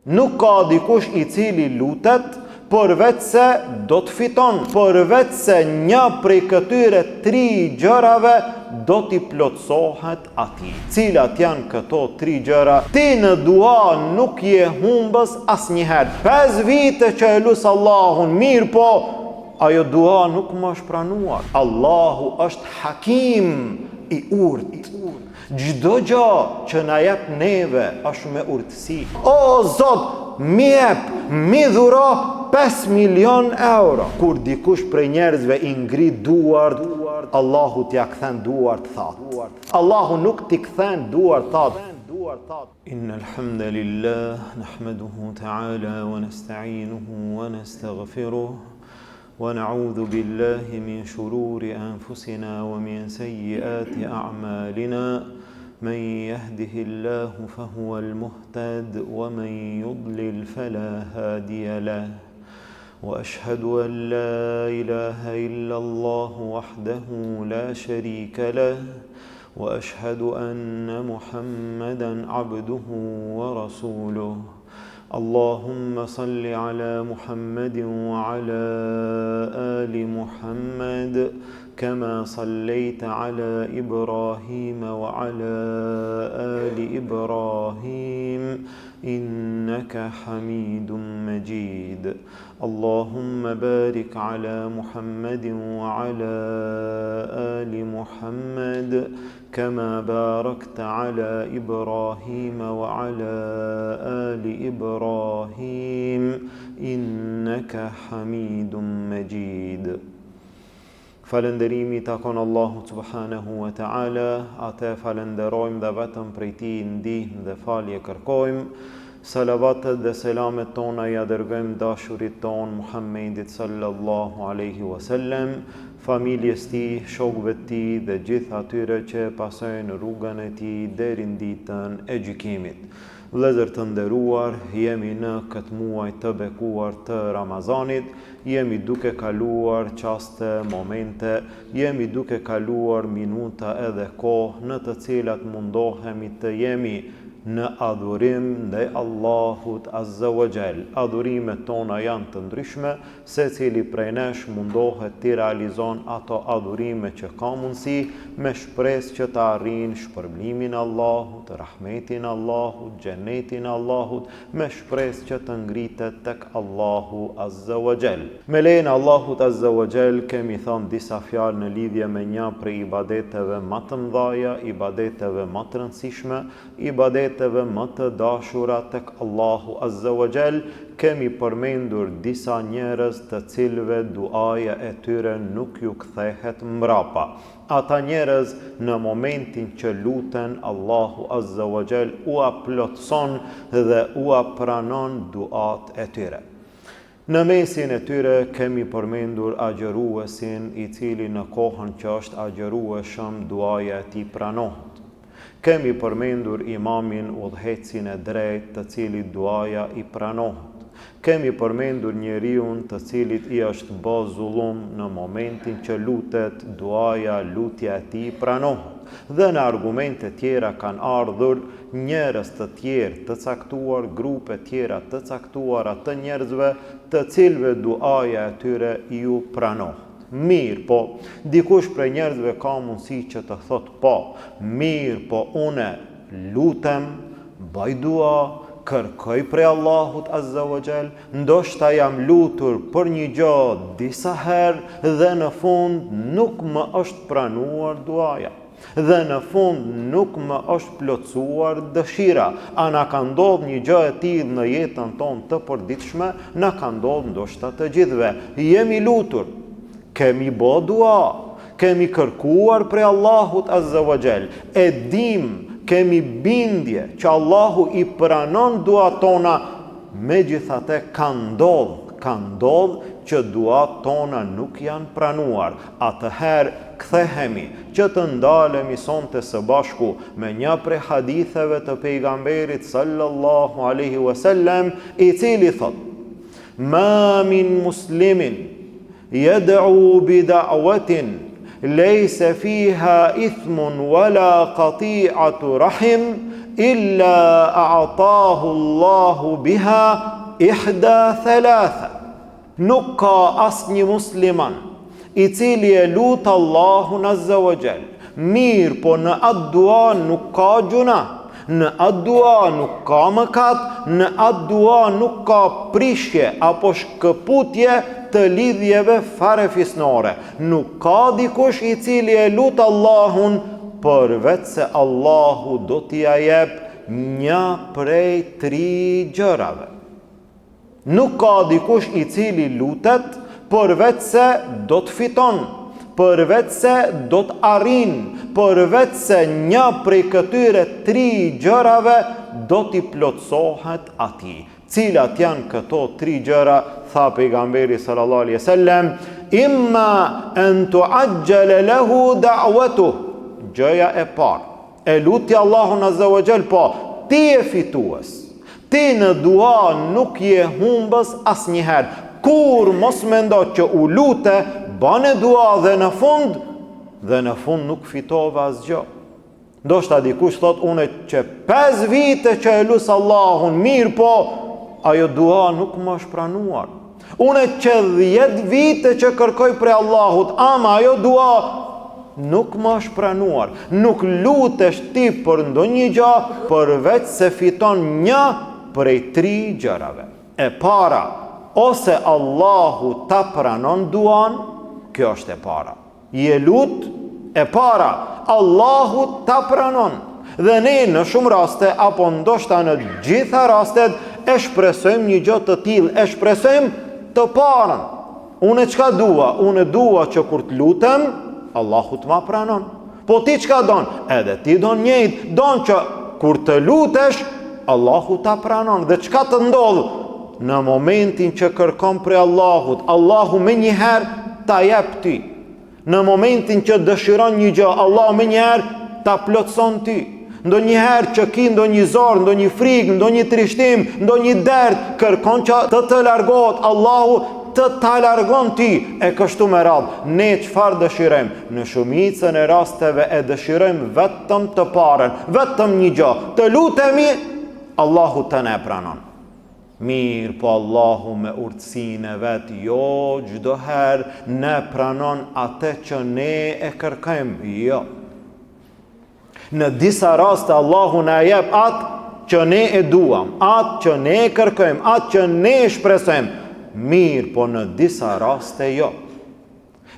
Nuk ka dikush i cili lutet përveç se do të fiton, përveç se një prej këtyre 3 gjërave do t'i plotësohet atij. Cilat janë këto 3 gjëra? Ti në dua nuk je humbës asnjëherë. 5 vite që e lusë Allahun, mirë po, ajo dua nuk më është pranuar. Allahu është hakim i urtë. Çdo gjë që na jep neve është me urtësi. O Zot, mi jep, mi dhuro 5 milion euro. Kur dikush prej njerëzve i ngrit duart, Allahu t'ja kthen duart thatë. Allahu nuk t'i kthen duart thatë. Innal hamdalillah nahmaduhu ta'ala wa nasta'inuhu wa nastaghfiruh. ونعوذ بالله من شرور أنفسنا ومن سيئات أعمالنا من يهده الله فهو المهتد ومن يضلل فلا هادي له وأشهد أن لا إله إلا الله وحده لا شريك له وأشهد أن محمدا عبده ورسوله اللهم صل على محمد وعلى آل محمد كما صليت على إبراهيم وعلى آل إبراهيم إنك حميد مجيد اللهم بارك على محمد وعلى آل محمد كما باركت على إبراهيم وعلى آل إبراهيم إنك حميد مجيد Falënderimi takon Allahut subhanahu wa ta'ala, atë falenderojmë dhe vetëm prej tij ndihmë dhe falje kërkojmë. Salavatet dhe selamet tona ja dërgojmë dashurit ton Muhammedit sallallahu alaihi wasallam, familjes tij, shokëve të tij dhe gjithë atyre që pasojnë rrugën e tij deri në ditën e gjykimit. Vëllezër të nderuar, jemi në këtë muaj të bekuar të Ramazanit, jemi duke kaluar qaste, momente, jemi duke kaluar minuta edhe kohë në të cilat mundohemi të jemi në adhurim ndaj Allahut Azza wa Jall. Adhurimet tona janë të ndryshme, secili prej nesh mundohet të realizon ato adhurime që ka mundësi, me shpresë që të arrijë shpërblimin e Allahut, rahmetin e Allahut, xhenetin e Allahut, me shpresë që të ngritet tek Allahu Azza wa Jall. Me lejen e Allahut Azza wa Jall kemi thënë disa fjalë në lidhje me një prej ibadeteve më të mëdha, ibadeteve më të rëndësishme, ibadeteve më të dashura tek Allahu Azza wa Jall. Kemi përmendur disa njerëz të cilëve duaja e tyre nuk ju kthehet mbrapa. Ata njerëz në momentin që luten, Allahu Azza wa Jall ua plotson dhe ua pranon duat e tyre. Në mesin e tyre kemi përmendur agjëruesin i cili në kohën që është agjërueshëm duaja e tij pranohet. Kemi përmendur imamin udhëhecin e drejtë të cilit duaja i pranohet. Kemi përmendur njeriun të cilit i është bë zullum në momentin që lutet, duaja, lutja e tij pranohet. Dhe në argumente tjera kanë ardhur njerëz të tjerë të caktuar, grupe tjera të caktuara të njerëzve të cilëve duaja e tyre ju pranohet. Mirë po, dikush prej njerëzve ka mundësi që të thot po, mirë po, une lutem, baj dua, kërkoj prej Allahut Azza wa Jall, ndoshta jam lutur për një gjë disa herë dhe në fund nuk më është pranuar duaja. Dhe në fund nuk më është plotësuar dëshira. A na ka ndodhur një gjë e tillë në jetën tonë të përditshme? Na ka ndodhur ndoshta të gjithëve. Jemi lutur, kemi bë dua, kemi kërkuar prej Allahut Azza wa Jall, e dim, kemi bindje që Allahu i pranon duat tona, megjithatë ka ndodhur që duat tona nuk janë pranuar. Atëherë kthehemi që të ndalemi sonte së bashku me një prej haditheve të pejgamberit sallallahu alaihi wasallam, i cili thot: "Ma min muslimin yad'u bi da'watin laysa fiha ithmun wala qati'atu rahim illa a'tahu Allahu biha ihda thalatha. Nuk ka asnjë musliman i cili e lut Allahun azza wa jall, mirë po në atë dua nuk ka gjuna, në atë dua nuk ka mëkat, në atë dua nuk ka prishje apo shkëputje të lidhjeve farefisnore. Nuk ka dikush i cili e lut Allahun përveç se Allahu do t'i jep një prej 3 gjërave. Nuk ka dikush i cili lutet përveç se do të fiton, përveç se do të arrin, përveç se një prej këtyre 3 gjërave do t'i plotësohet atij. Cilat janë këto 3 gjëra? Tha pejgamberi sallallahu alaihi wasallam, imma an tu'ajjala lahu da'watuhu. Gjëja e parë, e lutja Allahun azza wa jall, po ti je fitues. Ti në dua nuk je humbës asnjëherë. Kur mos mendo që u lute, bane dua dhe në fund nuk fitove asgjë. Ndoshta dikush thot, unë që 5 vite që e lusë Allahun, mirë po, ajo dua nuk më është pranuar. Unë që 10 vite që kërkoj për Allahut, ama ajo dua nuk më është pranuar. Nuk lutesh ti për ndonjë gjë përveç se fiton një prej 3 gjërave. E para, ose Allahu ta pranon duan, kjo është e para. Je lut, e para, Allahu ta pranon. Dhe ne në shumë raste, apo ndoshta në gjitha rastet, e shpresojmë një gjë të tillë, e shpresojmë të parën. Unë çka dua? Unë dua që kur të lutem, Allahu të ma pranon. Po ti çka don? Edhe ti don njëjtë, don që kur të lutesh, Allahu ta pranon. Dhe çka të ndodh? Në momentin që kërkon për Allahut, Allahu me njëherë ta jep ty. Në momentin që dëshiron një gjë, Allahu me njëherë ta plotson ty. Ndonjëherë që ki ndonjë zor, ndonjë frikë, ndonjë trishtim, ndonjë dert, kërkon që të largohet, Allahu të ta largon ty. E kështu me radhë, ne çfarë dëshirojmë? Në shumicën e rasteve e dëshirojmë vetëm të parën, vetëm një gjë. Të lutemi, Allahu të ne pranon. Mirë, po Allahu me urtësinë e vetë, jo çdo herë ne pranon atë që ne e kërkojmë, jo. Në disa raste Allahu na jep atë që ne e duam, atë që ne e kërkojmë, atë që ne e shpresojmë. Mirë, po në disa raste jo.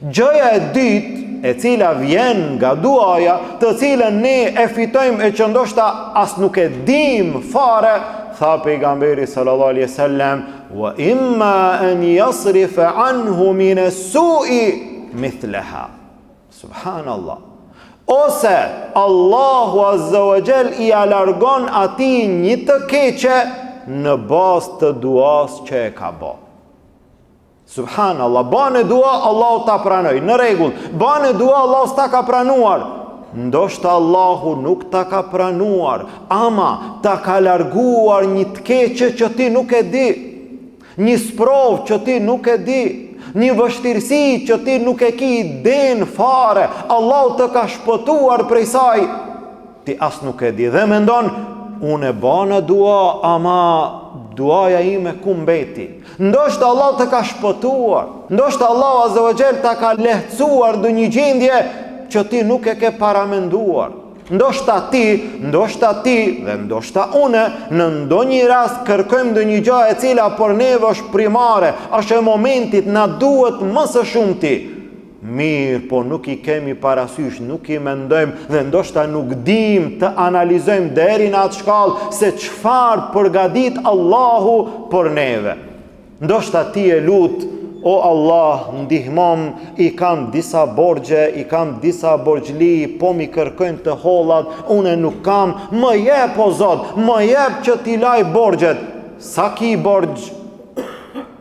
Gjëja e dytë, e cila vjen nga duaja, të cilën ne e fitojmë e që ndoshta as nuk e dim fare, tha pejgamberi sallallahu alaihi wasallam, wa imma an yasrifa anhu min as-su'i mithlaha. Subhanallah. Ose Allahu azza wa jall i alargon atij një të keqe në bazë të duas që e ka bë. Subhanallah, bane dua, Allahu ta pranoj. Në rregull, bane dua, Allahu s'ta ka pranuar. Ndoshta Allahu nuk ta ka pranuar, ama ta ka larguar një të keqe që ti nuk e di, një sprov që ti nuk e di, një vështirësi që ti nuk e ki den fare. Allahu të ka shpëtuar prej saj, ti as nuk e di. Dhe mendon, unë e bana dua, ama duaja ime ku mbeti? Ndoshta Allah të ka shpëtuar, ndoshta Allah azza wa jall ta ka lehtësuar në një gjendje që ti nuk e ke paramenduar. Ndoshta ti dhe ndoshta une në ndonjë rast kërkojmë ndonjë gjë e cila për neve është primare, është e momentit, na duhet më së shumti. Mirë, po nuk i kemi parasysh, nuk i mendojmë dhe ndoshta nuk dim të analizojmë deri në atë shkallë se çfarë përgatit Allahu për neve. Ndoshta ti e lut, o Allah, ndihmom, i kam disa borxhe, i kam disa borxhli, po mi kërkojnë të hollat, unë nuk kam, më jep o Zot, më jep që t'i laj borxhet. Sa ki borxh?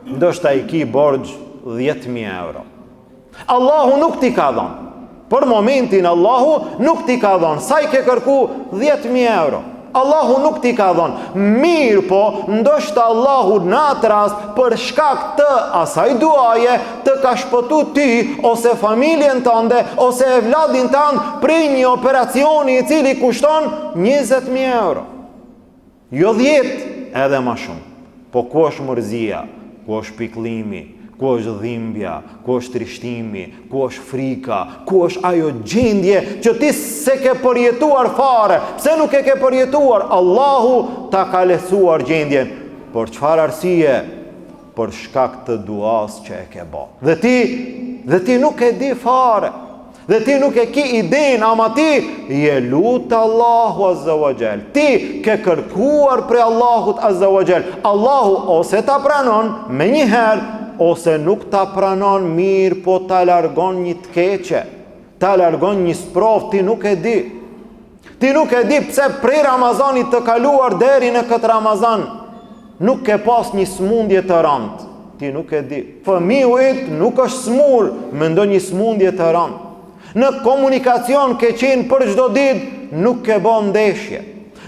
Ndoshta i ki borxh 10.000 euro. Allahu nuk t'i ka dhënë. Për momentin Allahu nuk t'i ka dhënë. Sa i ke kërku? 10.000 euro. Allahu nuk t'i ka dhënë. Mirë po, ndoshta Allahu në atë rast për shkak të asaj duaje të ka shpëtu ty ose familjen tënde ose evladin tënd prej një operacioni i cili kushton 20.000 euro. Jo 10, edhe ma shumë. Po ku është mërzia, ku është pikëllimi, ku është dhimbja, ku është trishtimi, ku është frika, ku është ajo gjendje që ti se ke përjetuar fare. Pse nuk e ke përjetuar? Allahu ta ka lehtësuar gjendjen. Por çfarë arsye? Për shkak të duas që e ke bë. Dhe ti nuk e di fare. Dhe ti nuk e ki idejnë, ama ti je lutë Allahu Azza wa Jall. Ti ke kërkuar për Allahut Azza wa Jall. Allahu ose ta pranon me një herë, ose nuk ta pranon mirë, po ta largon një të keqe, ta largon një sprov, ti nuk e di. Ti nuk e di pse prej Ramazanit të kaluar deri në këtë Ramazan nuk ke pas një smundje të rëndë. Ti nuk e di. Fëmiu yt nuk është smur me ndonjë smundje të rëndë. Në komunikacion ke qenë për çdo ditë, nuk ke bën ndeshje.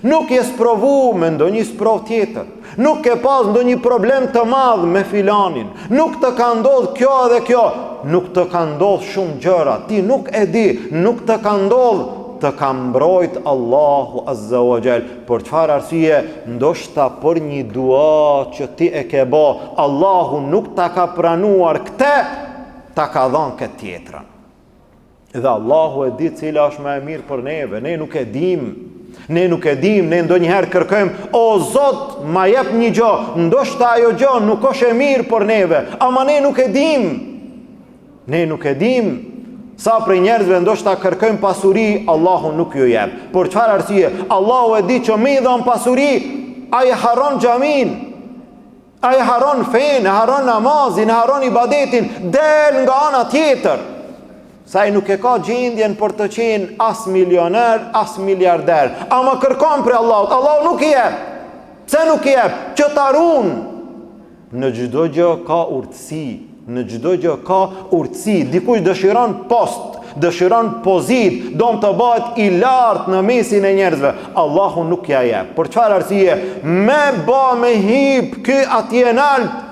Nuk je sprovu me ndonjë sprov tjetër. Nuk ke pas ndonjë problem të madh me filanin. Nuk të ka ndodhur kjo edhe kjo. Nuk të ka ndodhur shumë gjëra. Ti nuk e di, nuk të ka ndodhur. Të ka mbrojt Allahu Azza wa Jall. Për çfarë arsye? Ndoshta për një dua që ti e ke bë, Allahu nuk ta ka pranuar këtë, ta ka dhënë këtë tjetrën. Dhe Allahu e di cila është më e mirë për neve. Ne nuk e dim. Ne ndonjëherë kërkojmë, o Zot, ma jep një gjë, ndoshta ajo gjë nuk është e mirë për neve, ama ne nuk e dim. Ne nuk e dim. Sa prej njerëzve ndoshta kërkojmë pasuri, Allahu nuk ju jep. Por çfarë arsye? Allahu e di që me i dhon pasuri, ai harron xhamin. Ai harron fen, harron namazin, harron ibadetin, del nga ana tjetër. Sa i nuk e ka gjendjen për të qenë as milioner, as miliarder. Ama kërkon për Allahut. Allahu nuk i jep. Pse nuk i jep? Që ta ruan. Në çdo gjë ka urtësi. Në çdo gjë ka urtësi. Dikush dëshiron post, dëshiron pozit, don të bëhet i lartë në mesin e njerëzve. Allahu nuk ja jep. Për çfarë arsye? Me hip ky atje nalt.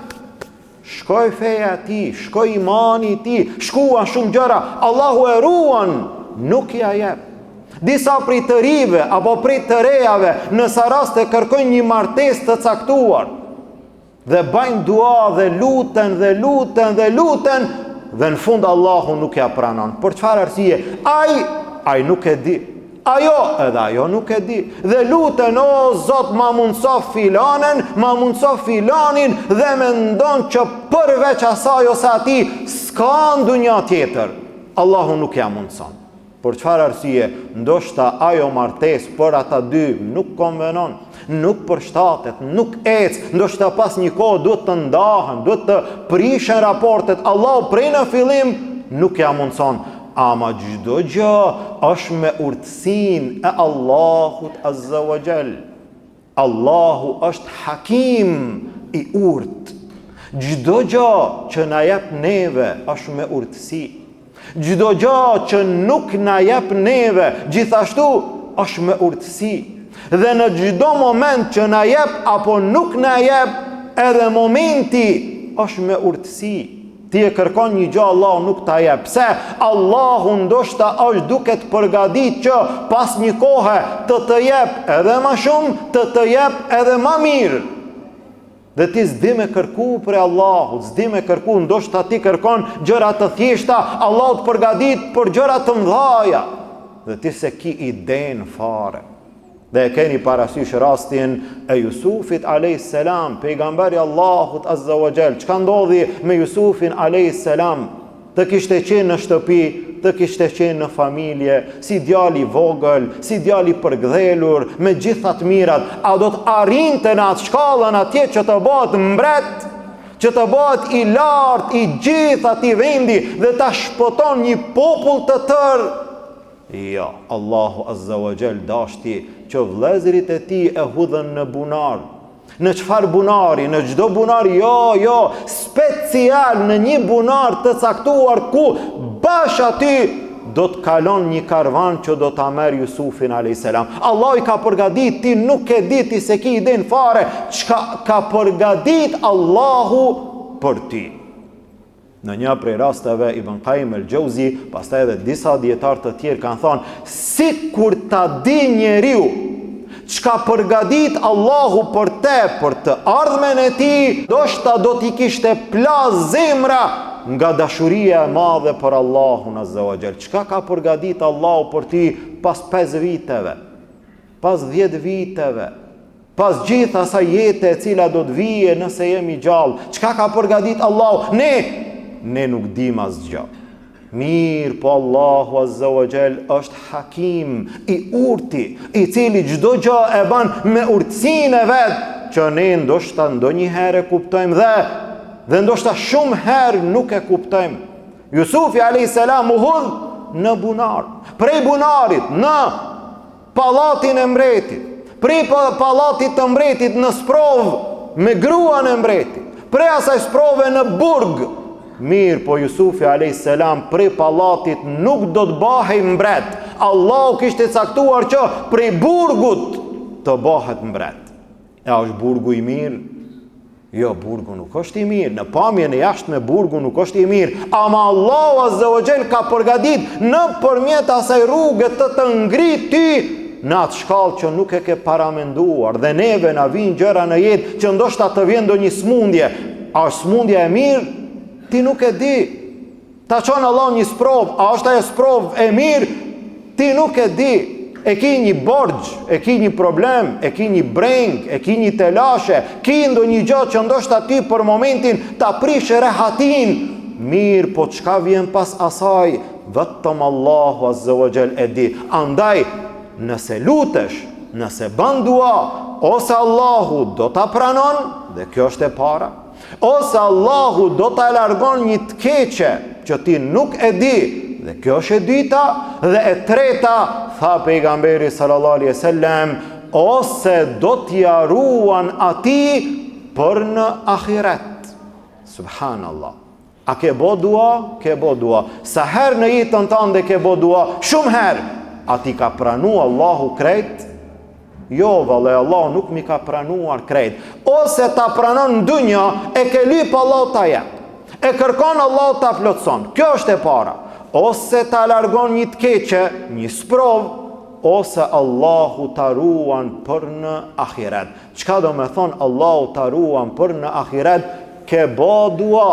Shkoj feja ti, shkoj imani ti, shkuan shumë gjëra, Allahu e ruan, nuk ja jep. Disa prej të rive, apo prej të rejave, nësa raste kërkojnë një martesë të caktuar, dhe bajnë dua dhe luten, dhe në fund Allahu nuk ja pranon. Për çfarë arsye? Ai nuk e di. Ajo nuk e di. Dhe luten, o Zot, ma mundso filanen, ma mundso filanin, dhe mendon që përveç asaj ose ati s'ka ndonjë tjetër. Allahu nuk ja mundson. Për çfarë arsye? Ndoshta ajo martesë për ata dy nuk konvenon, nuk përshtatet, nuk ec. Ndoshta pas një kohë duhet të ndahen, duhet të prishen raportet. Allahu prej në fillim nuk ja mundson. Ama çdo gjë është me urtësinë e Allahut Azza wa Jall. Allahu është hakim i urtë. Çdo gjë që na jep neve është me urtësi. Çdo gjë që nuk na jep neve, gjithashtu është me urtësi. Dhe në çdo moment që na jep apo nuk na jep, edhe momenti është me urtësi. Ti e kërkon një gjë, Allahu nuk ta jep. Pse? Allahu ndoshta është duke të përgatitur që pas një kohe të jep edhe më shumë, të jep edhe më mirë. Dhe ti s'di me kërku për Allahut, s'di me kërku, ndoshta ti kërkon gjëra të thjeshta, Allahu të përgatit për gjëra të mëdha. Dhe ti se ki idenë fare. Dhe e keni parasysh rastin e Jusufit a.s. pejgamberi Allahut Azza wa Jall. Çka ndodhi me Jusufin a.s. Të kishte qenë në shtëpi, të kishte qenë në familje, si djali vogël, si djali përgdhelur, me gjithat mirat. A do të arrinte në atë shkallën atje që të bëhet mbret, që të bëhet i lartë i gjithë atij vendi dhe ta shpëton një popull të tërë? Jo, Allahu Azza wa Jall dashti që vëllezërit e tij e hudhën në bunar. Në çfarë bunari? Në çdo bunar? Jo, special në një bunar të caktuar ku bash aty do të kalon një karvan që do ta merr Jusufin a.s. Allah i ka përgatit, ti nuk e di, ti se ki idin fare, çka ka përgatit Allahu për ti. Në një prej rasteve Ibn Qayyim el-Jauzi, pastaj edhe disa dietar të tjerë kanë thënë, sikur ta di njeriu çka përgadit Allahu për te, për të ardhmen e ti, ndoshta do t'i kishte plas zemra nga dashuria e madhe për Allahun Azza wa Jall. Çka ka përgadit Allahu për ti pas 5 viteve, pas 10 viteve, pas gjithë asaj jete e cila do të vije nëse jemi gjallë. Çka ka përgadit Allahu? Ne nuk dim asgjë. Mirë, po Allahu Azza wa Jall është hakim, i urti, i cili çdo gjë e ban me urtësinë e vet, që ne ndoshta ndonjëherë e kuptojmë dhe ndoshta shumë herë nuk e kuptojmë. Jusufi a.s. u hudh në bunar, prej bunarit në pallatin e mbretit, prej pallatit të mbretit në sprov me gruan e mbretit, prej asaj sprove në burg. Mirë, po Jusufi a.s. prej pallatit nuk do të bahej mbret. Allahu kishte caktuar që prej burgut të bëhet mbret. E është burgu i mirë? Jo, burgu nuk është i mirë. Në pamjen e jashtme burgu nuk është i mirë. Ama Allahu Azza wa Jall ka përgatit në përmjet asaj rrugë të ngrit ty në atë shkallë që nuk e ke paramenduar. Dhe neve na vinë gjëra në jetë që ndoshta të vjen ndonjë smundje. A është smundja e mirë? Ti nuk e di. Ta çon Allah një sprov, a është ajo sprov e mirë? Ti nuk e di. E ki një borgj, e ki një problem, e ki një breng, e ki një telashe, ki ndonjë gjë që ndoshta ti për momentin ta prish rehatin. Mirë, po çka vjen pas asaj, vetëm Allahu Azza wa Jall e di. Andaj, nëse lutesh, nëse bën dua, ose Allahu do ta pranon, dhe kjo është e para, ose Allahu do ta largon një të keqe që ti nuk e di, dhe kjo është e dyta, dhe e treta, tha pejgamberi sallallahu alaihi wasallam, ose do t'ia ruan ati për në ahiret. Subhanallah. A ke bo dua? Ke bo dua. Sa herë në jetën tënde ke bo dua? Shumë herë. A ti ka pranu Allahu krejt? Jo, valle, Allah nuk mi ka pranuar krejt. Ose ta pranon në dunja, e ke lyp Allah ta jep. E kërkon Allah ta plotson. Kjo është e para. Ose ta largon një të keqe, një sprov, ose Allahu ta ruan për në ahiret. Çka do me thonë Allahu ta ruan për në ahiret? Ke bo dua.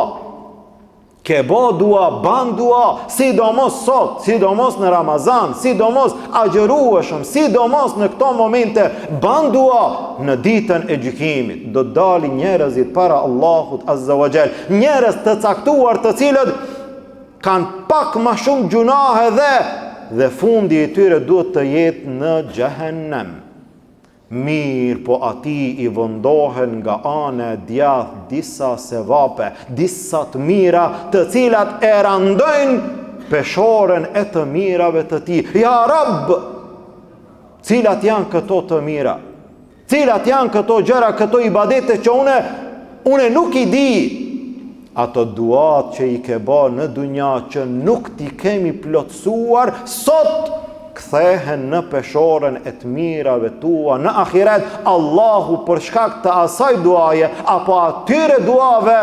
Ke bo dua, ban dua, sidomos sot, sidomos në Ramazan, sidomos agjërueshëm, sidomos në këto momente, ban dua në ditën e gjykimit. Do të dalin njerëzit para Allahut Azza wa Jall, njerëz të caktuar të cilët kanë pak ma shumë gjunahe dhe fundi i tyre duhet të jetë në Gjehenem. Mirë, po ati i vëndohen nga anë e djath disa sevape, disa të mira të cilat e randojnë peshoren e të mirave të ti. Ja Rab, cilat janë këto të mira? Cilat janë këto gjëra, këto ibadete që une nuk i di? Ato duat që i ke ba në dunja që nuk ti kemi plotësuar, sot kthehen në peshoren e të mirave tua në ahiret. Allahu për shkak të asaj duaje apo atyre duave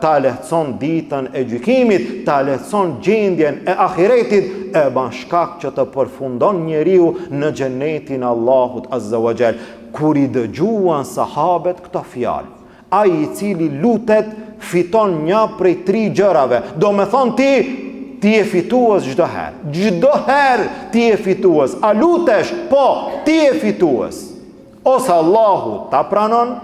ta lehtëson ditën e gjykimit, ta lehtëson gjendjen e ahiretit, e ban shkak që të përfundon njeriu në xhenetin Allahut Azza wa Jall. Kur i dëgjuan sahabet këto fjalë, ai i cili lutet fiton një prej 3 gjërave. Do me thonë ti e fitues çdo herë. Çdo herë ti e fitues. A lutesh? Po, ti e fitues. Ose Allahu ta pranon,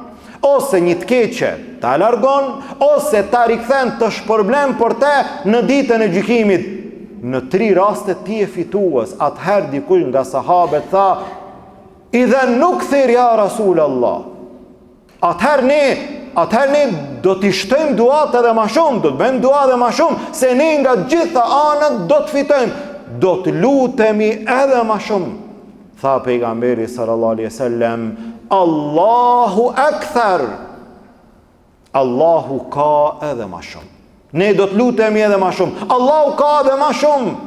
ose një të keqe ta largon, ose ta rikthen të shpërblen për te në ditën e gjykimit. Në 3 raste ti e fitues. Atëherë dikush nga sahabët tha, idhen nuk thirr ja Rasulallah. Atëherë ne do t'i shtojmë duat edhe ma shumë, do të bëjmë dua edhe ma shumë, se ne nga gjitha anët do të fitojmë, do të lutemi edhe ma shumë. Tha pejgamberi sallallahu alaihi wasallam, Allahu akthar. Allahu ka edhe ma shumë. Ne do të lutemi edhe ma shumë. Allahu ka edhe ma shumë.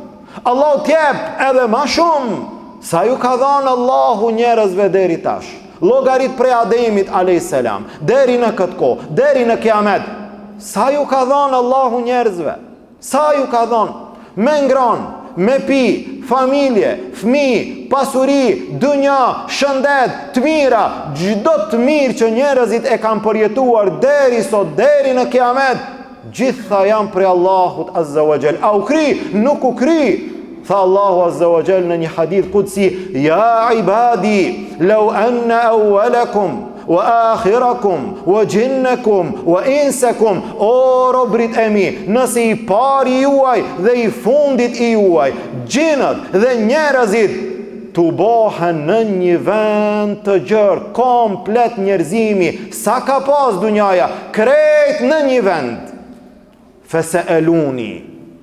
Allahu t'jep edhe ma shumë. Sa ju ka dhënë Allahu njerëzve deri tash. Llogarit prej Ademit a.s. deri në këtë kohë, deri në kiamet. Sa ju ka dhënë Allahu njerëzve? Sa ju ka dhënë? Me ngran, me pi, familje, fëmijë, pasuri, dunja, shëndet, të mira, çdo të mirë që njerëzit e kanë përjetuar deri sot, deri në kiamet, gjitha janë prej Allahut Azza wa Jall. A u kri? Nuk u kri. Tha Allahu Azza wa Jall në një hadith qudsi: Ja ibadi, law anna awwalakum wa akhirakum wa jinnakum wa insakum, o robrit e mi, nëse i pari juaj dhe i fundit i juaj, gjinët dhe njerëzit të bohen në një vend të gjerë, komplet njerëzimi, sa ka pas dunjaja, krejt në një vend, fese eluni,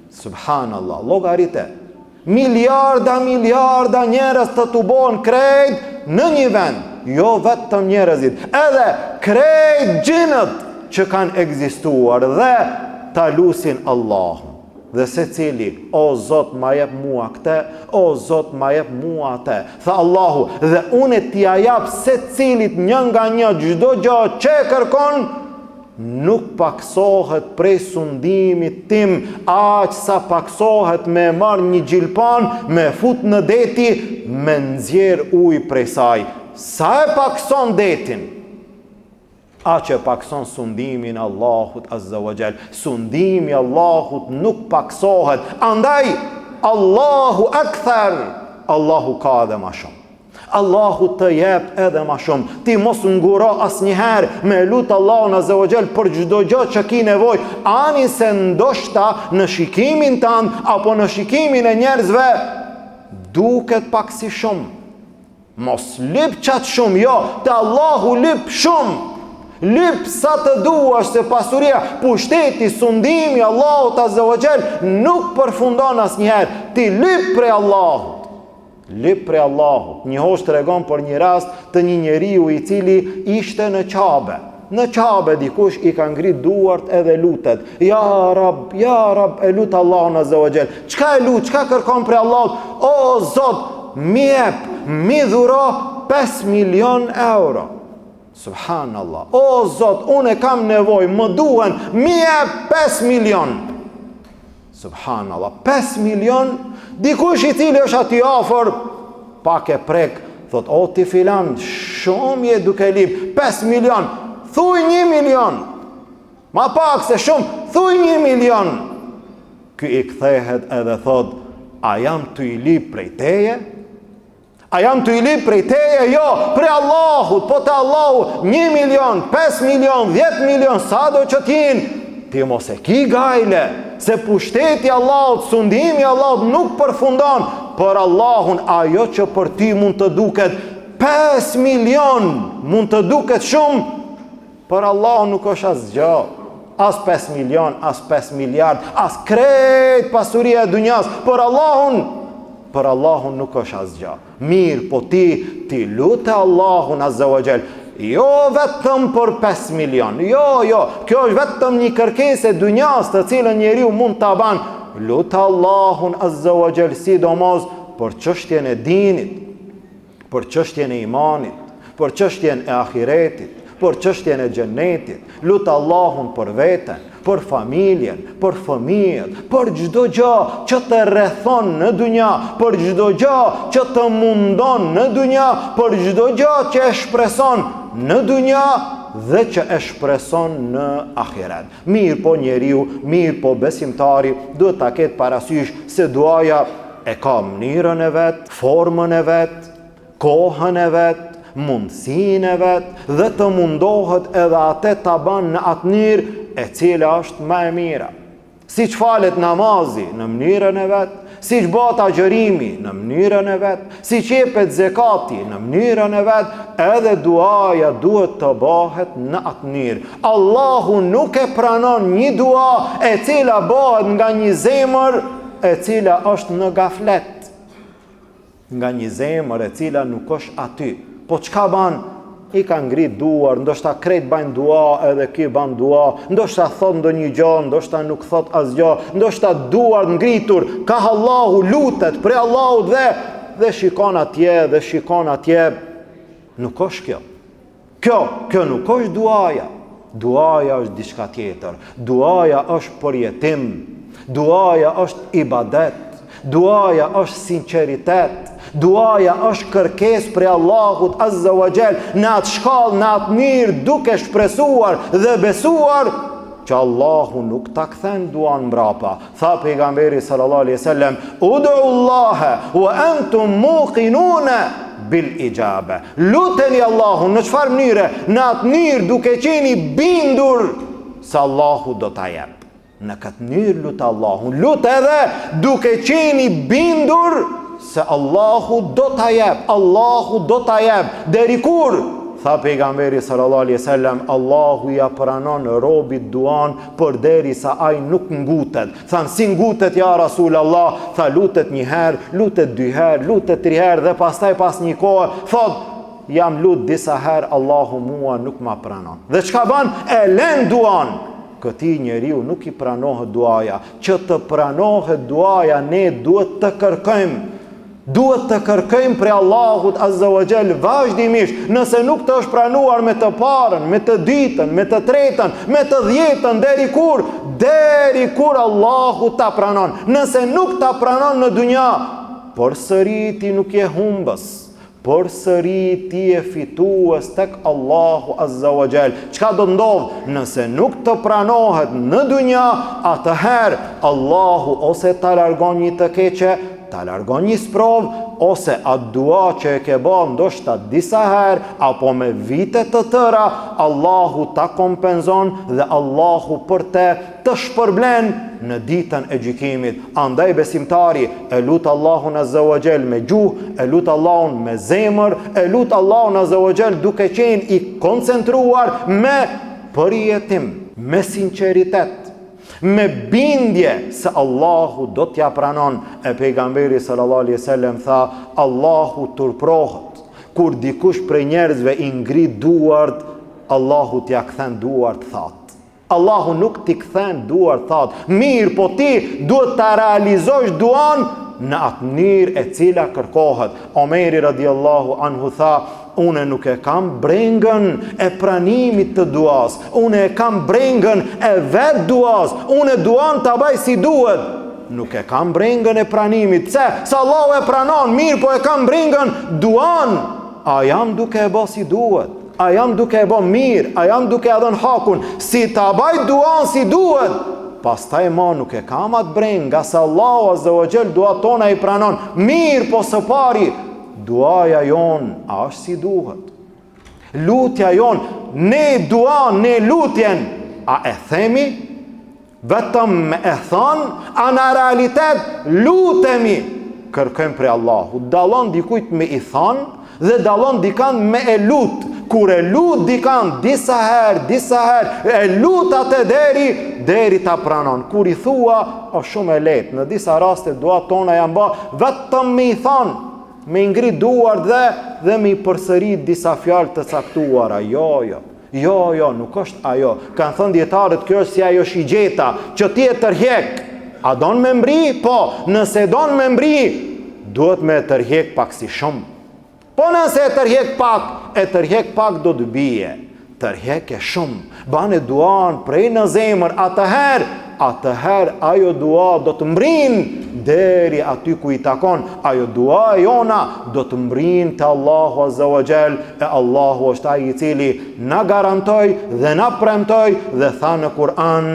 subhanallah, logarite, miliarda njerëz të bohen krejt në një vend, jo vetëm njerëzit, edhe krejt gjinët që kanë ekzistuar dhe ta lusin Allahun. Dhe se cili, o Zot ma jep mua këte, o Zot ma jep mua atë. Tha Allahu, dhe unë t'ja jap se cilit një nga një, çdo gjë që kërkon, nuk paksohet prej sundimit tim, aq sa paksohet me marr një gjilpan, me fut në deti, me nxjerr ujë prej saj. Sa e pakson detin, aq e pakson sundimin Allahut Azza wa Jall. Sundimi Allahut nuk paksohet. Andaj Allahu akthar, Allahu ka edhe ma shumë. Allahu të jep edhe ma shumë. Ti mos nguro asnjëherë me lut Allahun Azza wa Jall për çdo gjë që ki nevojë, ani se ndoshta në shikimin tënd apo në shikimin e njerëzve duket pak si shumë. Mos lip qatë shumë, jo, të Allahu lip shumë. Lip sa të duash, se pasuria, pushteti, sundimi Allahut Azza wa Jall nuk përfundon asnjëherë. Ti lip prej Allahut. Lip prej Allahut. Një host tregon për një rast të një njeriu i cili ishte në Qabe. Në Qabe dikush i ka ngrit duart edhe lutet. Ja Rab, e lut Allahun Azza wa Jall. Çka e lut, çka kërkon prej Allahut? O Zot, mi jep, mi dhuro 5 milion euro. Subhanallah. O Zot, unë kam nevojë, më duhen, mi jep 5 milion. Subhanallah. 5 milion, dikush i cili është aty afër, pak e prek, thot, o ti filan, shumë je duke lip, 5 milion, thuj 1 milion. Ma pak se shumë, thuj 1 milion. Ky i kthehet edhe thot, a jam të i lip prej teje? A jam të i lip prej teje? Jo, prej Allahut, po të Allahu, 1 milion, 5 milion, 10 milion, sa do që t'jin, ti mos e ki gajle, se pushteti Allahut, sundimi Allahut nuk përfundon, për Allahun ajo që për ti mund të duket 5 milion, mund të duket shumë, për Allahun nuk është as gjë. As 5 milion, as 5 miliard, as krejt pasuria e dunjas, për Allahun nuk është asgjë. Mirë, po ti lutë Allahun Azza wa Jall, jo vetëm për 5 milion, jo, kjo është vetëm një kërkesë e dunjas të cilën njeriu mund ta ban. Lutë Allahun Azza wa Jall sidomos për çështjen e dinit, për çështjen e imanit, për çështjen e ahiretit, për çështjen e xhenetit. Lutë Allahun për veten, për familjen, për fëmijët, për çdo gjë që të rrethon në dunja, për çdo gjë që të mundon në dunja, për çdo gjë që e shpreson në dunja dhe që e shpreson në ahiret. Mirë po njeriu, mirë po besimtari, duhet ta ketë parasysh se duaja e ka mënyrën e vet, formën e vet, kohën e vet, mundësinë e vet, dhe të mundohet edhe atë ta bën në atë mënyrë e cila është më e mira. Si që falet namazi në mënyrën e vet, si që bëhet agjërimi në mënyrën e vet, si që jepet zekati në mënyrën e vet, edhe duaja duhet të bëhet në atë mënyrë. Allahu nuk e pranon një dua e cila bëhet nga një zemër e cila është në gaflet, nga një zemër e cila nuk është aty. Po çka ban? I ka ngrit duar, ndoshta krejt bajnë dua, edhe ky ban dua, ndoshta thot ndonjë gjë, ndoshta nuk thot asgjë, ndoshta duar ngritur, ka Allahu, lutet prej Allahut dhe shikon atje, nuk është kjo. Kjo nuk është duaja. Duaja është diçka tjetër. Duaja është përjetim. Duaja është ibadet. duaja është sinqeritet, duaja është kërkesë prej Allahut Azza wa Jall në atë shkallë, në atë mënyrë, duke shpresuar dhe besuar që Allahu nuk ta kthen duan mbrapa. Tha pejgamberi sallallahu alaihi wasallam: "Ud'u Allaha wa antum muqinuna bil ijabe." Luteni Allahun në çfarë mënyre? Në atë mënyrë duke qenë bindur se Allahu do ta jep. Në këtë mënyrë lut Allahun, lut edhe duke qenë bindur se Allahu do ta jep. Allahu do ta jep. Deri kur? Tha pejgamberi sallallahu alaihi wasallam: Allahu ja pranon robit duan përderisa ai nuk ngutet. Than, si ngutet ja Rasulullah? Tha, lutet një herë, lutet dy herë, lutet tri herë dhe pastaj pas një kohë thot: jam lut disa herë, Allahu mua nuk ma pranon. Dhe çka bën? E lën duan. Këtij njeriu nuk i pranohet duaja. Që të pranohet duaja, ne duhet të kërkojmë. Duhet të kërkojmë prej Allahut Azza wa Jall vazhdimisht. Nëse nuk të është pranuar me të parën, me të dytën, me të tretën, me të dhjetën, deri kur? Deri kur Allahu ta pranon. Nëse nuk ta pranon në dunja, përsëri ti nuk je humbës, përsëri ti je fitues tek Allahu Azza wa Jall. Çka do ndodh? Nëse nuk të pranohet në dunja, atëherë Allahu ose ta largon një të keqe, ta largon një sprov, ose atë dua që e ke bërë ndoshta disa herë apo me vite të tëra, Allahu ta kompenzon dhe Allahu për të shpërblen në ditën e gjykimit. Andaj besimtari e lut Allahun Azza wa Jall me gjuhë, e lut Allahun me zemër, e lut Allahun Azza wa Jall duke qenë i koncentruar me përjetim, me sinqeritet, me bindje se Allahu do t'ja pranon. E pejgamberi sallallahu alaihi wasallam tha: Allahu turprohet kur dikush prej njerëzve i ngrit duart, Allahu t'ja kthen duart that. Allahu nuk t'i kthen duart that. Mirë, po ti duhet ta realizosh duan në atë mënyrë e cila kërkohet. Omeri radiallahu anhu tha: unë nuk e kam brengën e pranimit të duas, unë e kam brengën e vetë duas, unë e duan të baj si duhet. Nuk e kam brengën e pranimit. Pse? Se Allahu e pranon, mirë, po e kam brengën duan. A jam duke e bë si duhet? A jam duke e bë mirë? A jam duke e dhënë hakun? Si të baj duan si duhet? Pastaj ma nuk e kam atë brengë, nga se Allahu Azza wa Jall dua tona i pranon. Mirë, po së pari, duaja jon a është si duhet? Lutja jon, ne dua, ne lutjen, a e themi? Vetëm me e thon, a në realitet lutemi? Kërkojmë prej Allahu. Dallon dikujt me i thon dhe dallon dikan me e lut. Kur e lut dikan disa herë, e lut atë deri ta pranon. Kur i thua, është shumë e lehtë. Në disa raste duat tona janë bë vetëm me i thon, me ngrit duart dhe me i përsërit disa fjalë të caktuara. Jo, nuk është ajo. Kanë thënë dietarët, kjo është si ajo shigjeta që ti e tërheq. A don me mbri? Po, nëse don me mbri, duhet me tërheq pak si shumë. Po nëse e tërheq pak do të bije. Tërheq e shumë, bane duan prej në zemër, atëherë ajo dua do të mbrin deri aty ku i takon. Ajo dua jona do të mbrin te Allahu Azza wa Jall, e Allahu është ai i cili na garantoi dhe na premtoi dhe tha në Kur'an: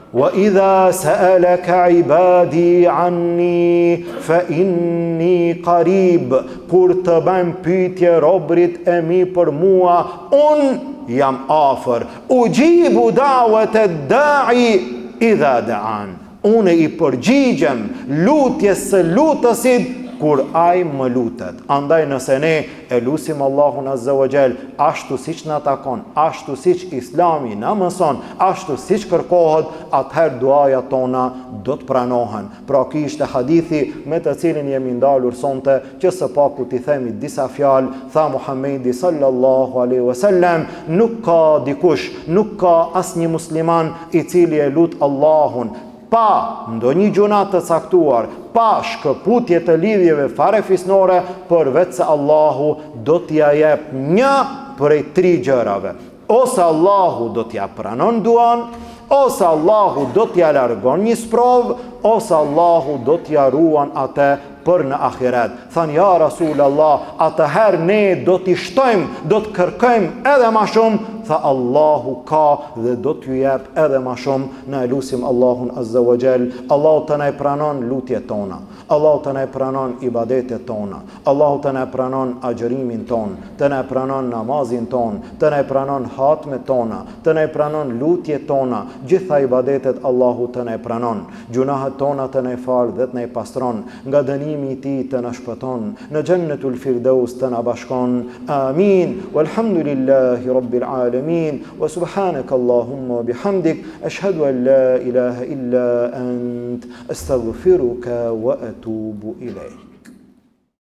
wa idha sa'alaka ibadi anni fa inni qarib. Kur të bëjmë pyetje robrit e mi për mua, unë jam afër. Ujibu da'wata da'i idha da'an. Unë i përgjigjem lutjes së lutësit kur ai më lutet. Andaj nëse ne e lusim Allahun Azza wa Jall ashtu siç na takon, ashtu siç Islami na mëson, ashtu siç kërkohet, atëherë duaja tona do të pranohen. Pra ky ishte hadithi me të cilin jemi ndalur sonte, që së paku t'i themi disa fjalë. Tha Muhamedi sallallahu alaihi wasallam: nuk ka dikush, nuk ka asnjë musliman i cili e lut Allahun pa ndonjë gjuna të caktuar, pa shkëputje të lidhjeve fare fisnore, përveç se Allahu do t'ja jep një prej 3 gjërave. Ose Allahu do t'ja pranon duan, ose Allahu do t'ja largon një sprovë, ose Allahu do t'ja ruan atë për në ahiret. Than, ja Rasul Allah, atëherë ne do t'i shtojmë, do t'kërkojmë edhe ma shumë. Tha, Allahu ka dhe do t'ju jep edhe ma shumë. Ne lusim Allahun Azza wa Jall, Allahu të ne pranon lutjet tona, Allahu të ne pranon ibadetet tona, Allahu të ne pranon agjërimin ton, të ne pranon namazin ton, të ne pranon hatmet tona, të ne pranon lutjet tona, gjitha ibadetet Allahu të ne pranon. Gjunahet tona të ne fal dhe të ne pastron, nga dënimi i tij të na shpëton, në Jannatul Firdaus të na bashkon. Amin. Walhamdulillahi Rabbil alamin. Wa subhanaka Allahumma bihamdik, ashhadu an la ilaha illa ant, astaghfiruka wa atubu ilayk.